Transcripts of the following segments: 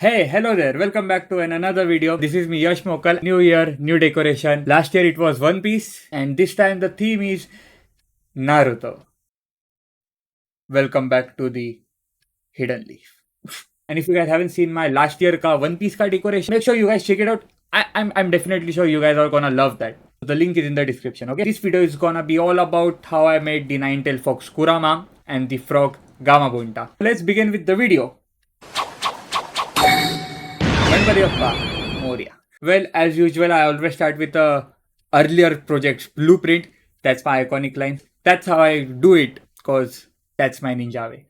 Hey, hello there. Welcome back to another video. This is me Yash Mokal. New year, new decoration. Last year it was One Piece and this time the theme is Naruto. Welcome back to the Hidden Leaf. And if you guys haven't seen my last year ka One Piece ka decoration, make sure you guys check it out. I'm definitely sure you guys are gonna love that. The link is in the description, okay? This video is gonna be all about how I made the nine-tailed fox Kurama and the frog Gamabunta. Let's begin with the video. Ganpati Bappa Moria. Well, as usual, I always start with a earlier project's blueprint. That's my iconic line. That's how I do it, cause that's my ninja way.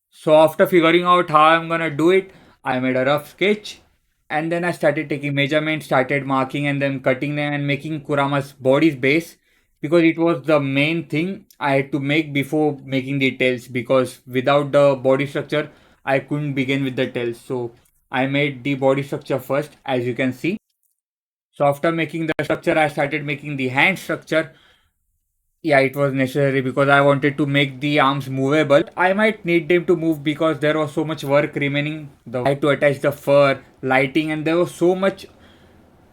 So after figuring out how I'm gonna do it, I made a rough sketch, and then I started taking measurements, started marking and then cutting them and making Kurama's body's base because it was the main thing I had to make before making the tails because without the body structure I couldn't begin with the tails. So I made the body structure first, as you can see. So after making the structure, I started making the hand structure. Yeah, it was necessary because I wanted to make the arms movable. I might need them to move because there was so much work remaining. I had to attach the fur, lighting, and there was so much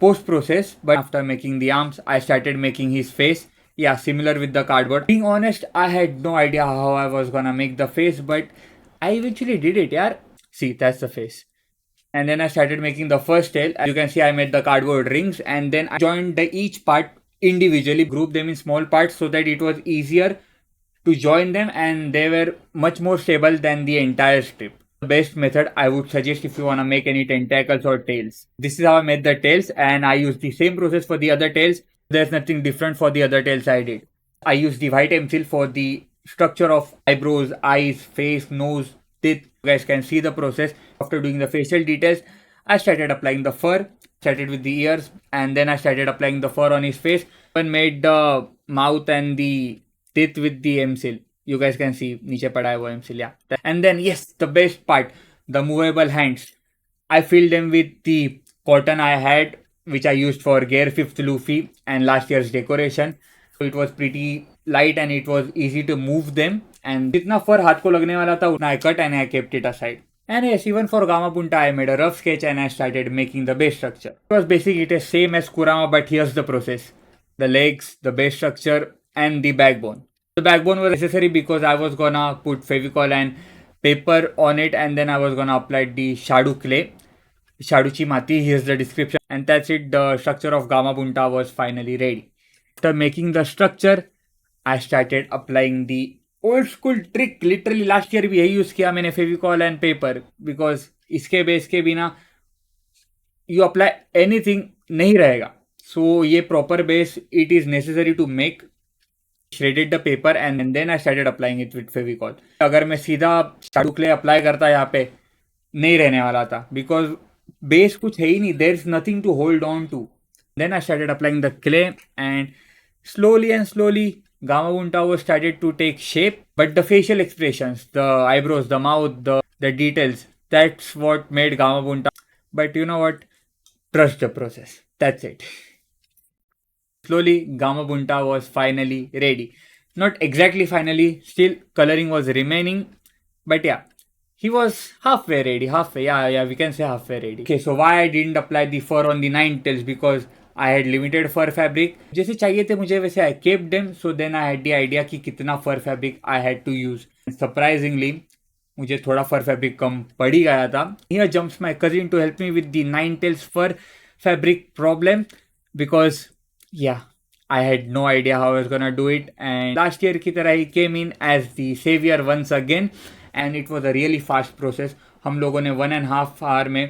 post process. But after making the arms, I started making his face. Yeah, similar with the cardboard. Being honest, I had no idea how I was gonna make the face, but I eventually did it, yeah. See, that's the face. And then I started making the first tail. As you can see, I made the cardboard rings and then I joined each part individually, grouped them in small parts so that it was easier to join them and they were much more stable than the entire strip. The best method I would suggest if you want to make any tentacles or tails. This is how I made the tails and I used the same process for the other tails. There's nothing different for the other tails I did. I used the white pencil for the structure of eyebrows, eyes, face, nose, teeth. You guys can see the process. After doing the facial details, I started applying the fur, started with the ears, and then I started applying the fur on his face and made the mouth and the teeth with the MCL. You guys can see niche pada hai wo MCL, yeah. And then yes, the best part, the movable hands. I filled them with the cotton I had, which I used for Gear 5th Luffy and last year's decoration. So it was pretty light and it was easy to move them. And जितना फर हाथ को लगने वाला था उतना I cut and I kept it aside. And yes, even for Gamabunta, I made a rough sketch and I started making the base structure. It was basically it is same as Kurama, but here's the process. The legs, the base structure, and the backbone. The backbone was necessary because I was gonna put Fevicol and paper on it and then I was gonna apply the Shadu clay. Shaduchi Mati, here's the description. And that's it, the structure of Gamabunta was finally ready. After making the structure, I started applying the old school trick. Literally last year भी यही use किया मैंने Fevicol and paper because इसके base के बिना you apply anything नहीं रहेगा. So ये proper base it is necessary to make. shredded the paper and then I started applying it with Fevicol. अगर मैं सीधा shadow clay अप्लाई करता यहाँ पे नहीं रहने वाला था बिकॉज बेस कुछ है ही नहीं. There is nothing to hold on to. Then I started applying the clay and slowly Gamabunta was started to take shape, but the facial expressions, the eyebrows, the mouth, the details, that's what made Gamabunta. But you know what? Trust the process. That's it. Slowly, Gamabunta was finally ready. Not exactly finally, still coloring was remaining, but yeah, he was halfway ready. Halfway, yeah, we can say halfway ready. Okay, so why I didn't apply the fur on the nine tails? Because I had limited fur fabric. जैसे चाहिए थे मुझे वैसे I kept them. So then I had the idea कि कितना fur fabric I had to use. Surprisingly, मुझे थोड़ा fur fabric कम पड़ ही गया था. Here jumps my cousin to help me with the nine tails fur fabric problem because yeah, I had no idea how I was gonna do it. And last year की तरह he came in as the savior once again. And it was a really fast process. हम लोगों ने 1.5 hour में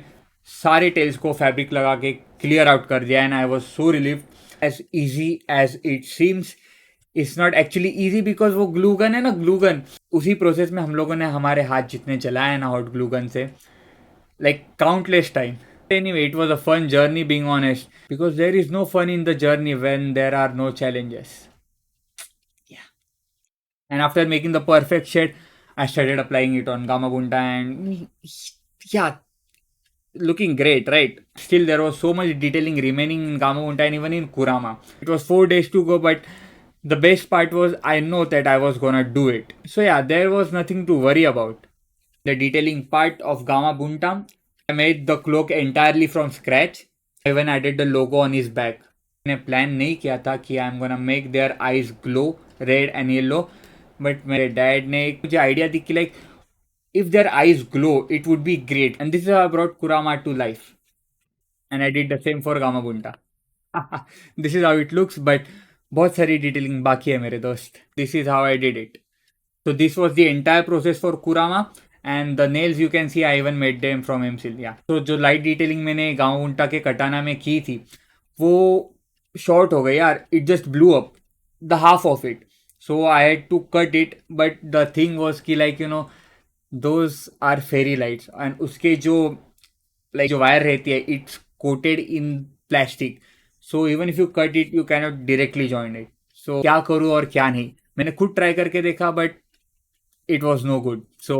सारे tales को fabric लगा के क्लियर आउट कर दिया. And I was so relieve. As easy as it seems, it's not actually easy because वो ग्लू गन है ना, ग्लू गन. उसी प्रोसेस में हम लोगों ने हमारे हाथ जितने चलाए ना हॉट ग्लू गन से, like countless time. Anyway, it was a fun journey being honest because there is no fun in the journey when there are no challenges. Yeah. And after making the perfect shade, I started applying it on Gamabunta and yeah, looking great, right? Still, there was so much detailing remaining in Gamabunta and even in Kurama. It was 4 days to go, but the best part was I know that I was gonna do it. So yeah, there was nothing to worry about. The detailing part of Gamabunta, I made the cloak entirely from scratch. I even added the logo on his back. मैंने plan नहीं किया था कि I am gonna make their eyes glow red and yellow, but मेरे dad ने एक मुझे idea दी कि like if their eyes glow it would be great, and this is how I brought Kurama to life, and I did the same for Gamabunta. This is how it looks, but बहुत सारी detailing बाकी है मेरे दोस्त. This is how I did it. So this was the entire process for Kurama, and the nails you can see I even made them from MCL. Yeah. So जो light detailing मैंने गांवुंटा के कटाना में की थी वो शॉर्ट हो गई यार. It just blew up the half of it, so I had to cut it. But the thing was कि like you know those are fairy lights, and उसके जो लाइक जो वायर रहती है it's coated in plastic, so even if you cut it you can not directly join it. So क्या करूँ और क्या नहीं, मैंने खुद ट्राई करके देखा but it was no good. So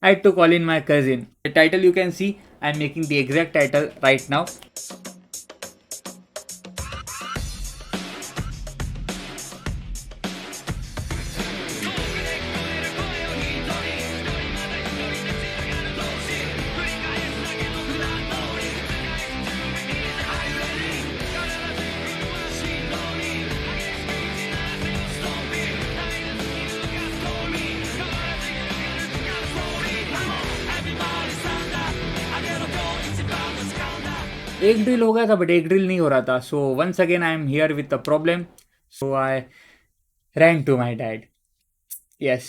I had to call in my cousin. The title you can see, I'm making the exact title right now. एक ड्रिल हो गया था बट एक ड्रिल नहीं हो रहा था. So once again I am here with the problem. So I ran to my dad. Yes,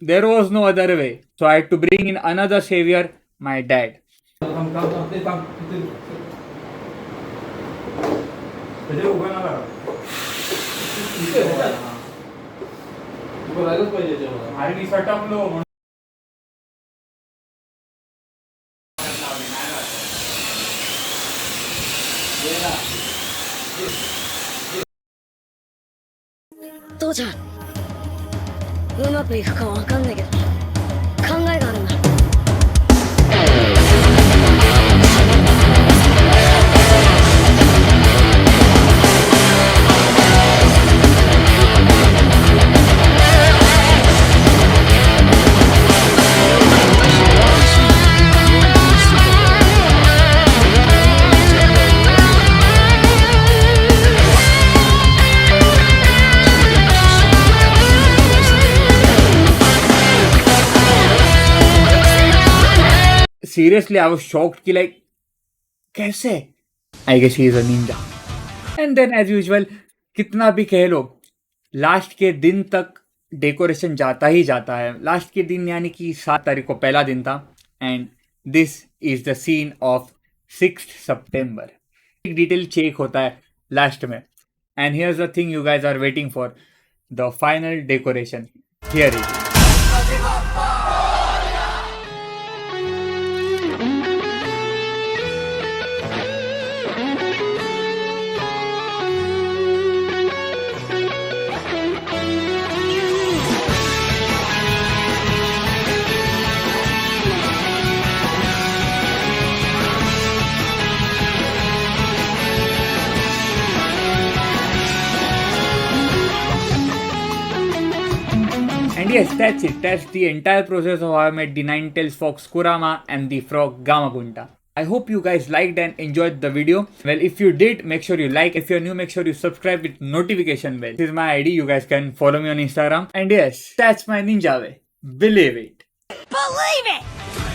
there was no other way. So I had to bring in another savior, my dad.父ちゃん、うまくいくかわかんないけど考えがあるんだ。Seriously, I was shocked कि like कैसे? I guess he is a ninja. And then as usual, कितना भी कह लो, last के दिन तक decoration जाता ही जाता है. लास्ट के दिन यानी कि 7 तारीख को पहला दिन था, and this is the scene of 6 सितंबर. एक डिटेल चेक होता है लास्ट में, and here's the thing you guys are waiting for, the final decoration. Here is. And yes, that's it. That's the entire process of how I made the Ninetales Fox Kurama and the frog Gamabunta. I hope you guys liked and enjoyed the video. Well, if you did, make sure you like. If you're new, make sure you subscribe with notification bell. This is my ID. You guys can follow me on Instagram. And yes, that's my ninja way. Believe it. Believe it!